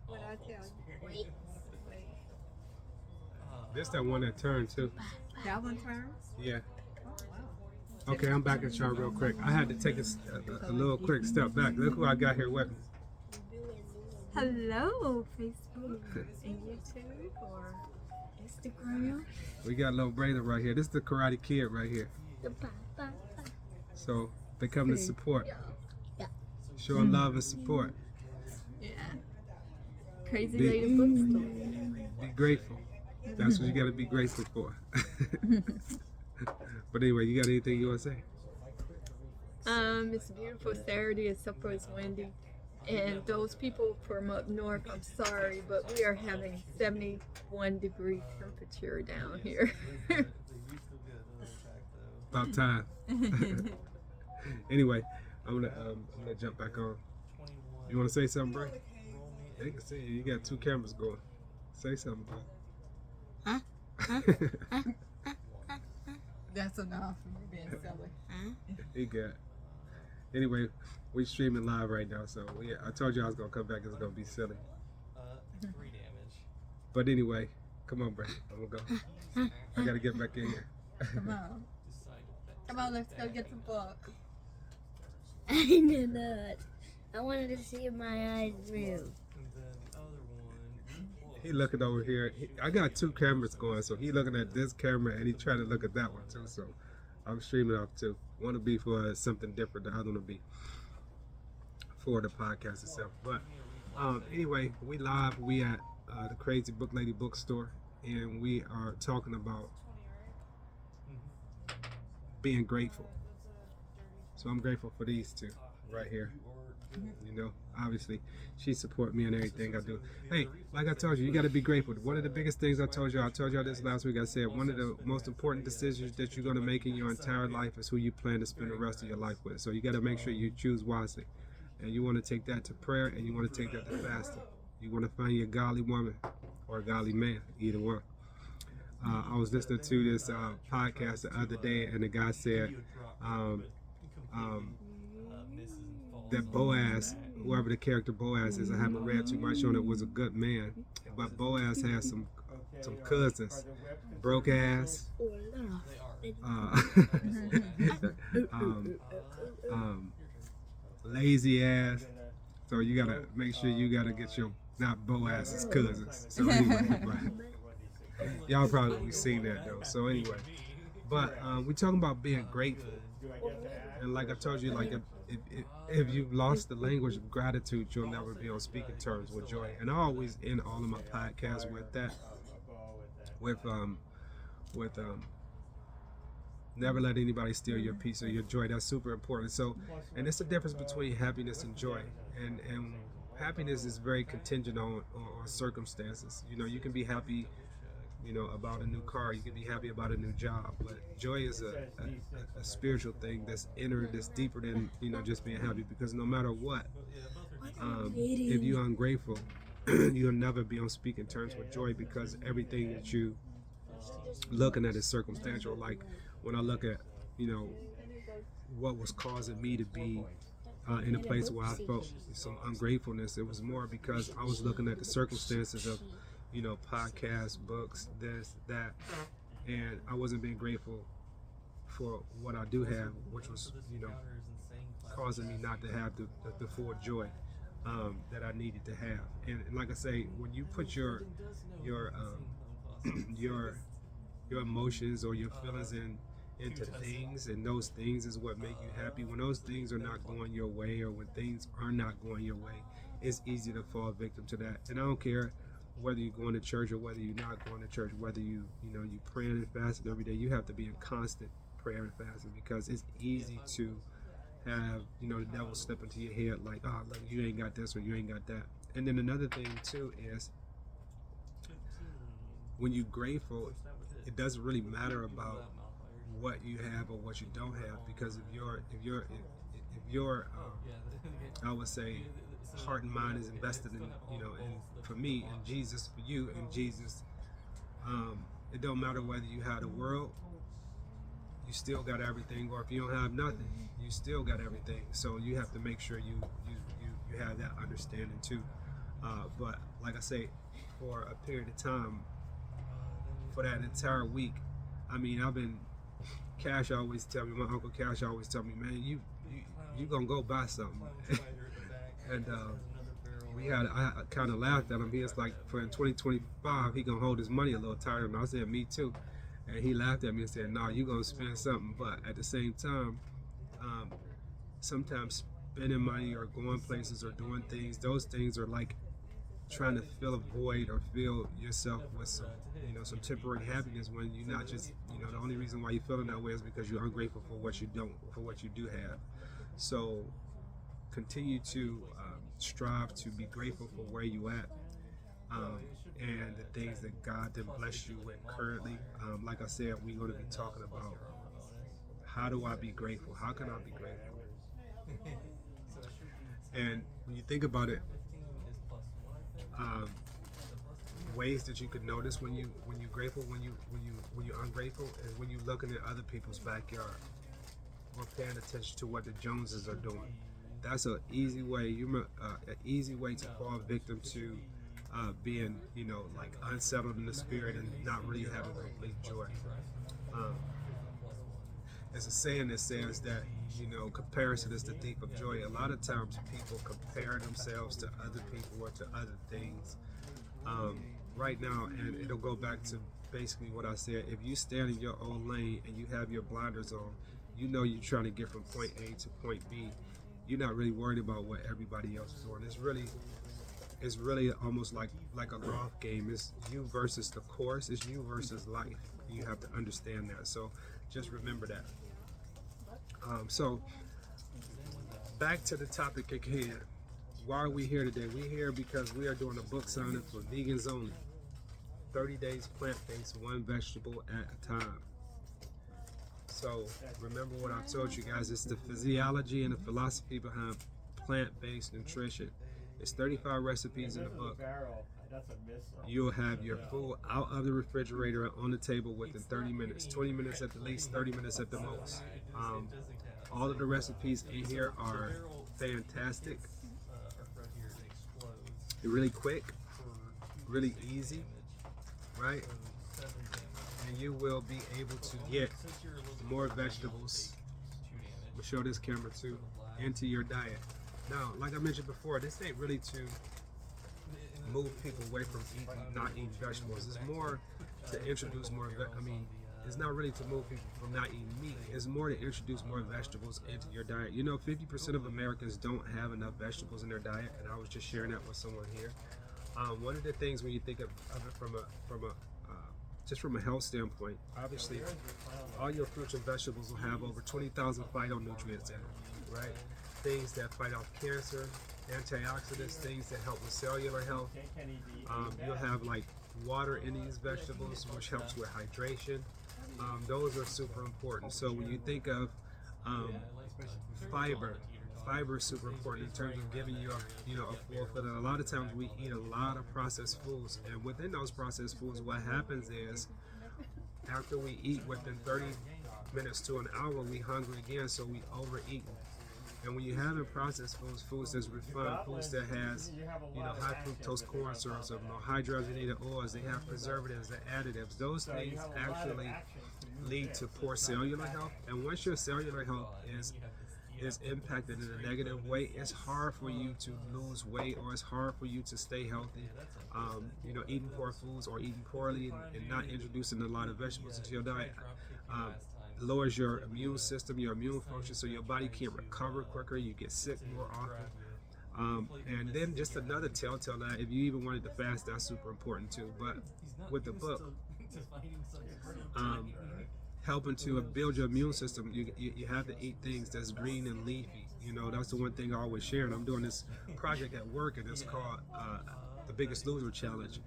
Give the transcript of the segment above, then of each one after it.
What I tell you? Wait. This that one that turned too. That one turns? Yeah. Oh, wow. Okay, I'm back at y'all real quick. I had to take a little quick step back. Look who I got here with me. Hello, Facebook and YouTube or Instagram. We got little Braylon right here. This is the Karate Kid right here. So they come to support. Showing love and support. Yeah. Crazy Be- Lady Bookstore. Be grateful. That's what you got to be grateful for. But anyway, you got anything you want to say? It's a beautiful Saturday except for it's windy. And those people from up north, I'm sorry, but we are having 71-degree temperature down here. About time. Anyway, I'm gonna jump back on. You want to say something, bro? They can see you. You got two cameras going. Say something, bro. That's enough for me being silly. He got. Anyway, we streaming live right now, so I told you I was gonna come back. It's gonna be silly. 3 damage. But anyway, come on, bro. I'm gonna go. I gotta get back in here. Come on. Come on, let's go get the book. I did not. I wanted to see my eyes through. And then the other one. He looking over here. I got two cameras going, so he looking at this camera and he trying to look at that one too. So I'm streaming off too. One will be for something different. The other one will be for the podcast itself. But anyway, we live. We at the Crazy Book Lady Bookstore, and we are talking about being grateful. So I'm grateful for these two right here. You know, obviously, she support me in everything I do. Hey, like I told you, you got to be grateful. One of the biggest things I told y'all this last week. I said one of the most important decisions that you're going to make in your entire life is who you plan to spend the rest of your life with. So you got to make sure you choose wisely. And you want to take that to prayer, and you want to take that to fasting. You want to find your godly woman or a godly man, either one. I was listening to this podcast the other day, and the guy said that Boaz, whoever the character Boaz is, I haven't read too much on it, was a good man. But Boaz had some cousins, broke ass, lazy ass. So you gotta make sure you gotta get your not Boaz's cousins. So anyway, but y'all probably seen that though. So anyway, but we talking about being grateful, and like I told you, like if you've lost the language of gratitude, you'll never be on speaking terms with joy. And I always end all of my podcasts with that, with never let anybody steal your peace or your joy. That's super important. So, and it's the difference between happiness and joy. And happiness is very contingent on circumstances. You know, you can be happy, you know, about a new car. You can be happy about a new job. But joy is a spiritual thing that's inner, that's deeper than, you know, just being happy. Because no matter what, if you're ungrateful, you'll never be on speaking terms with joy, because everything that you looking at is circumstantial. Like when I look at, you know, what was causing me to be in a place where I felt some ungratefulness, it was more because I was looking at the circumstances of, you know, podcasts, books, this, that, and I wasn't being grateful for what I do have, which was, you know, causing me not to have the full joy that I needed to have. And like I say, when you put your emotions or your feelings into things, and those things is what make you happy. When those things are not going your way, or when things are not going your way, it's easy to fall victim to that. And I don't care whether you're going to church or whether you're not going to church, whether you praying and fasting every day. You have to be in constant prayer and fasting, because it's easy to have, you know, the devil slip into your head like, oh, look, you ain't got this or you ain't got that. And then another thing too is, when you're grateful, it doesn't really matter about what you have or what you don't have, because if your I would say heart and mind is invested in, you know, in, for me, in Jesus, for you in Jesus, it don't matter whether you have the world, you still got everything, or if you don't have nothing, you still got everything. So you have to make sure you have that understanding too. But like I say, for a period of time, for that entire week, I mean, I've been. Cash always tell me, my uncle Cash always tell me, man, you gonna go buy something. And I kind of laughed at him. He was like, for in 2025, he gonna hold his money a little tighter. And I said, me too. And he laughed at me and said, "No, you gonna spend something." But at the same time, sometimes spending money or going places or doing things, those things are like trying to fill a void or fill yourself with some, some temporary happiness when you're not just, the only reason why you're feeling that way is because you're ungrateful for what you do have. So continue to strive to be grateful for where you at, and the things that God did bless you with currently. Like I said, we're going to be talking about how do I be grateful? How can I be grateful? And when you think about it, ways that you could notice when you're grateful, when you're ungrateful, is when you're looking at other people's backyard or paying attention to what the Joneses are doing. That's an easy way. An easy way to fall victim to being, like unsettled in the spirit and not really having complete joy. There's a saying that says that, comparison is the thief of joy. A lot of times people compare themselves to other people or to other things. Right now, and it'll go back to basically what I said, if you stand in your own lane and you have your blinders on, you're trying to get from point A to point B. You're not really worried about what everybody else is doing. It's really almost like a golf game. It's you versus the course. It's you versus life. You have to understand that. So just remember that. So back to the topic at hand. Why are we here today? We're here because we are doing a book signing for vegans only. 30 days plant-based, one vegetable at a time. So remember what I told you guys. It's the physiology and the philosophy behind plant-based nutrition. It's 35 recipes in the book. You'll have your food out of the refrigerator and on the table within 30 minutes, 20 minutes at the least, 30 minutes at the most. All of the recipes in here are fantastic. They're really quick, really easy, right? And you will be able to get more vegetables. We'll show this camera too, into your diet. Now, like I mentioned before, this ain't really to move people away from not eating vegetables. It's more to introduce more. It's not really to move people from not eating meat. It's more to introduce more vegetables into your diet. 50% of Americans don't have enough vegetables in their diet, and I was just sharing that with someone here. One of the things when you think of it from a health standpoint, obviously, all your fruits and vegetables will have over 20,000 phytonutrients in them, right? Things that fight off cancer, antioxidants, things that help with cellular health. You'll have like water in these vegetables, which helps with hydration. Those are super important. So when you think of fiber is super important in terms of giving you a full filling. A lot of times we eat a lot of processed foods, and within those processed foods, what happens is after we eat within 30 minutes to an hour, we hungry again, so we overeat. And when you have processed foods that's refined, foods that has, high fructose corn syrup, hydrogenated oils, they have preservatives and additives. Those things actually lead to poor cellular health. And once your cellular health is impacted in a negative way, it's hard for you to lose weight, or it's hard for you to stay healthy. Eating poor foods or eating poorly and not introducing a lot of vegetables into your diet lowers your immune system, your immune function, so your body can't recover quicker. You get sick more often. And then just another telltale that if you even wanted to fast, that's super important too. But with the book, helping to build your immune system, you have to eat things that's green and leafy. That's the one thing I always share. And I'm doing this project at work, and it's called the Biggest Loser Challenge.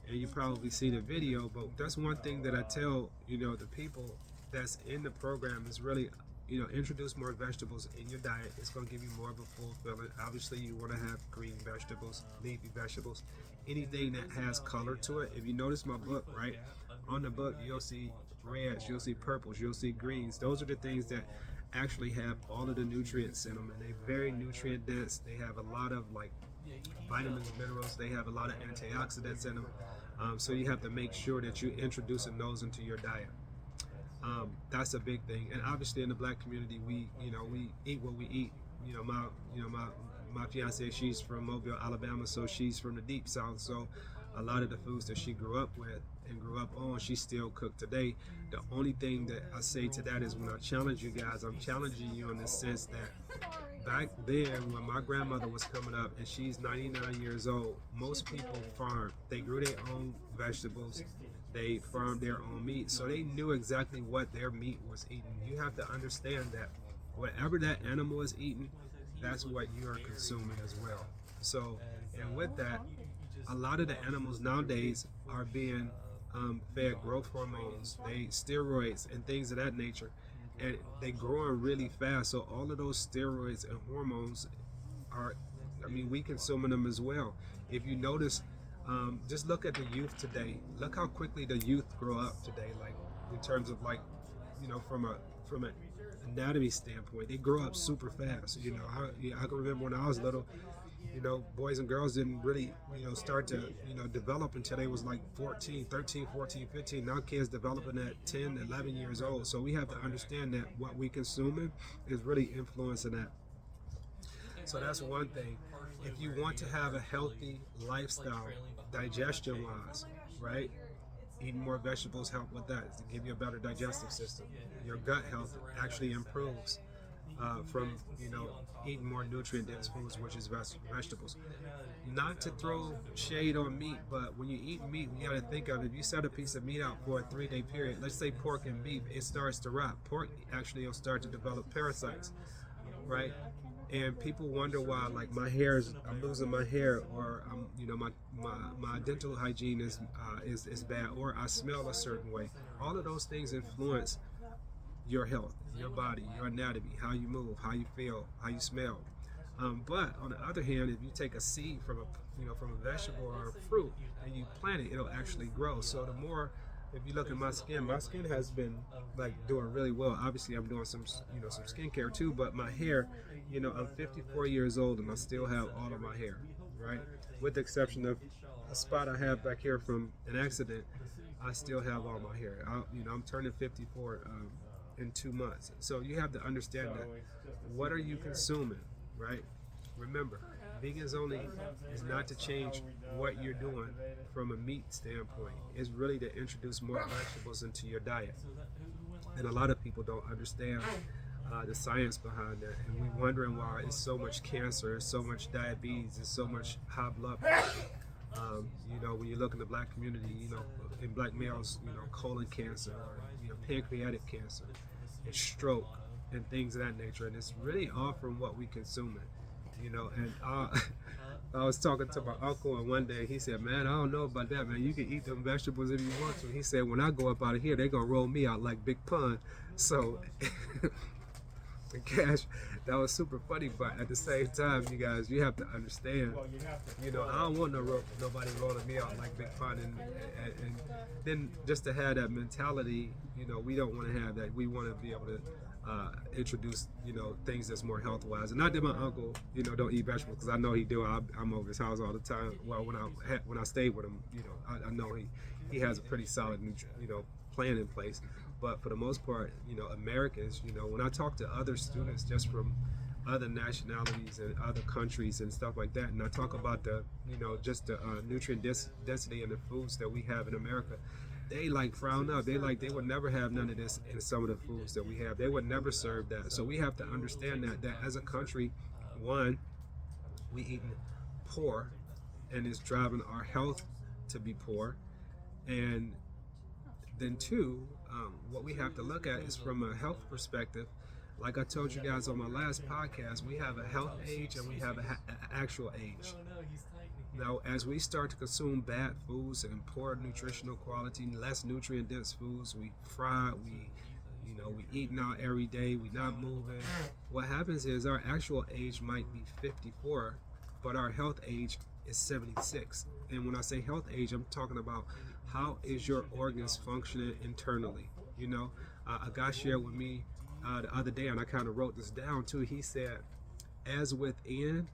And you probably see the video, but that's one thing that I tell the people that's in the program is really, introduce more vegetables in your diet. It's going to give you more of a full filling. Obviously, you want to have green vegetables, leafy vegetables, anything that has color to it. If you notice my book, right, on the book, you'll see reds, you'll see purples, you'll see greens. Those are the things that actually have all of the nutrients in them, and they're very nutrient dense. They have a lot of like vitamins, minerals. They have a lot of antioxidants in them. So you have to make sure that you're introducing those into your diet. That's a big thing. And obviously in the black community, we eat what we eat. My fiance, she's from Mobile, Alabama, so she's from the deep south. So a lot of the foods that she grew up with and grew up on, she still cook today. The only thing that I say to that is when I challenge you guys, I'm challenging you in the sense that back then when my grandmother was coming up and she's 99 years old, most people farmed. They grew their own vegetables. They farmed their own meat. So they knew exactly what their meat was eating. You have to understand that whatever that animal is eating, that's what you are consuming as well. So, and with that, a lot of the animals nowadays are being fed growth hormones, steroids, and things of that nature, and they growing really fast. So all of those steroids and hormones are, we consuming them as well. If you notice, just look at the youth today. Look how quickly the youth grow up today. Like in terms of from an anatomy standpoint, they grow up super fast. I can remember when I was little. Boys and girls didn't really, start to, develop until they was like 13, 14, 15. Now kids developing at 10, 11 years old. So we have to understand that what we consuming is really influencing that. So that's one thing. If you want to have a healthy lifestyle, digestion-wise, right? Eating more vegetables help with that, to give you a better digestive system. Your gut health actually improves from eating more nutrient-dense foods, which is vegetables. Not to throw shade on meat, but when you eat meat, you got to think of it. If you set a piece of meat out for a 3-day period, let's say pork and beef, it starts to rot. Pork actually will start to develop parasites, right? And people wonder why, like I'm losing my hair, or my dental hygiene is bad, or I smell a certain way. All of those things influence your health, your body, your anatomy, how you move, how you feel, how you smell. But on the other hand, if you take a seed from a vegetable or a fruit and you plant it, it'll actually grow. So the more, if you look at my skin has been like doing really well. Obviously, I'm doing some skincare too. But my hair, I'm 54 years old and I still have all of my hair, right? With the exception of a spot I have back here from an accident, I still have all my hair. I'm turning 54 in 2 months. So you have to understand that. What are you consuming, right? Remember, vegans only is not to change what you're doing from a meat standpoint. It's really to introduce more vegetables into your diet. And a lot of people don't understand the science behind that. And we're wondering why it's so much cancer, there's so much diabetes, there's so much high blood pressure. When you look in the black community, in black males, colon cancer, or, pancreatic cancer, and stroke, and things of that nature. And it's really all from what we consuming, and I was talking to my uncle, and one day he said, man, I don't know about that, man. You can eat them vegetables if you want to. He said, when I go up out of here, they're going to roll me out like Big Pun. So, Cash, that was super funny, but at the same time, you guys, you have to understand, I don't want nobody rolling me out like Big Pun. And then just to have that mentality, we don't want to have that. We want to be able to introduce, things that's more health-wise. And not that my uncle, don't eat vegetables, because I know he do. I'm over his house all the time. Well, when I stayed with him, I know he has a pretty solid, plan in place. But for the most part, Americans, when I talk to other students just from other nationalities and other countries and stuff like that, and I talk about the, just the nutrient density in the foods that we have in America, they frown up. They would never have none of this in some of the foods that we have. They would never serve that. So we have to understand that as a country, one, we eating poor, and it's driving our health to be poor. And then two, what we have to look at is from a health perspective. Like I told you guys on my last podcast, we have a health age and we have an actual age. Now, as we start to consume bad foods and poor nutritional quality, less nutrient-dense foods, we fry, we eating out every day, we not moving. What happens is our actual age might be 54, but our health age is 76. And when I say health age, I'm talking about how is your organs functioning internally. A guy shared with me the other day, and I kind of wrote this down too. He said, as within,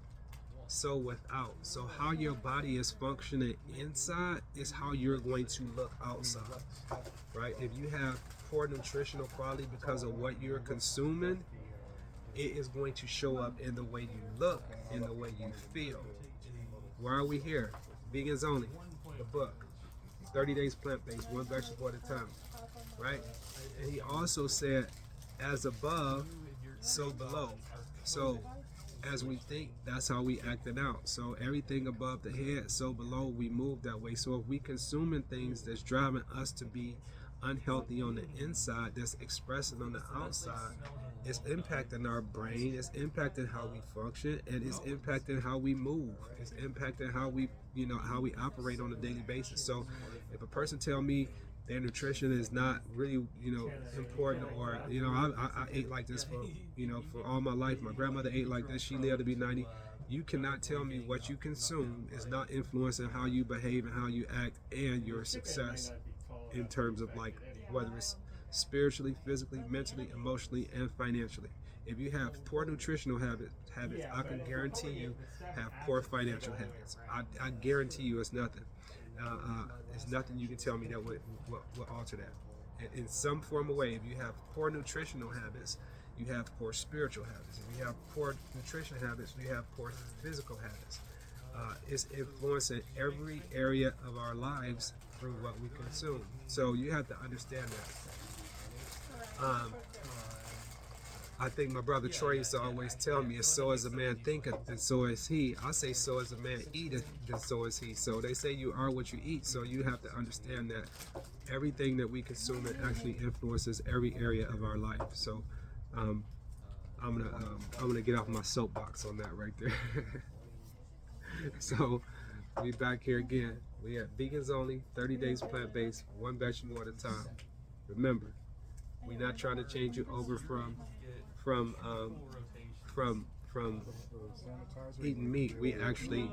so without. So how your body is functioning inside is how you're going to look outside, right? If you have poor nutritional quality because of what you're consuming, it is going to show up in the way you look, in the way you feel. Why are we here? Vegans Only, the book, 30 days plant-based, one vegetable at a time, right? And he also said, as above, so below. So as we think, that's how we acting out. So everything above the head, so below, we move that way. So if we consuming things that's driving us to be unhealthy on the inside, that's expressing on the outside, it's impacting our brain, it's impacting how we function, and it's impacting how we move. It's impacting how we, how we operate on a daily basis. So if a person tell me their nutrition is not really, important, or, I ate like this for all my life. My grandmother ate like this. She lived to be 90. You cannot tell me what you consume is not influencing how you behave and how you act and your success in terms of, like, whether it's spiritually, physically, mentally, emotionally, and financially. If you have poor nutritional habits, I can guarantee you have poor financial habits. I guarantee you it's nothing. It's nothing you can tell me that would alter that. In some form of way, if you have poor nutritional habits, you have poor spiritual habits. If you have poor nutrition habits, you have poor physical habits. It's influencing every area of our lives through what we consume. So you have to understand that. I think my brother Troy used to always tell me, so as a man thinketh, and so is he. I say, so as a man eateth, then so is he. So they say you are what you eat. So you have to understand that everything that we consume, it actually influences every area of our life. So I'm gonna get off my soapbox on that right there. So we back here again. We have Vegans Only, 30 days plant-based, one vegetable at a time. Remember, we're not trying to change you over from eating meat. We actually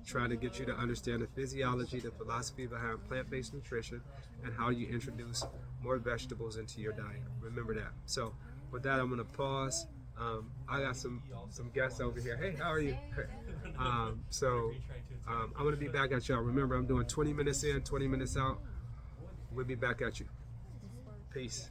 try to get you to understand the physiology, the philosophy behind plant-based nutrition, and how you introduce more vegetables into your diet. Remember that. So with that, I'm going to pause. I got some guests over here. Hey, how are you? I'm going to be back at y'all. Remember, I'm doing 20 minutes in, 20 minutes out. We'll be back at you. Peace.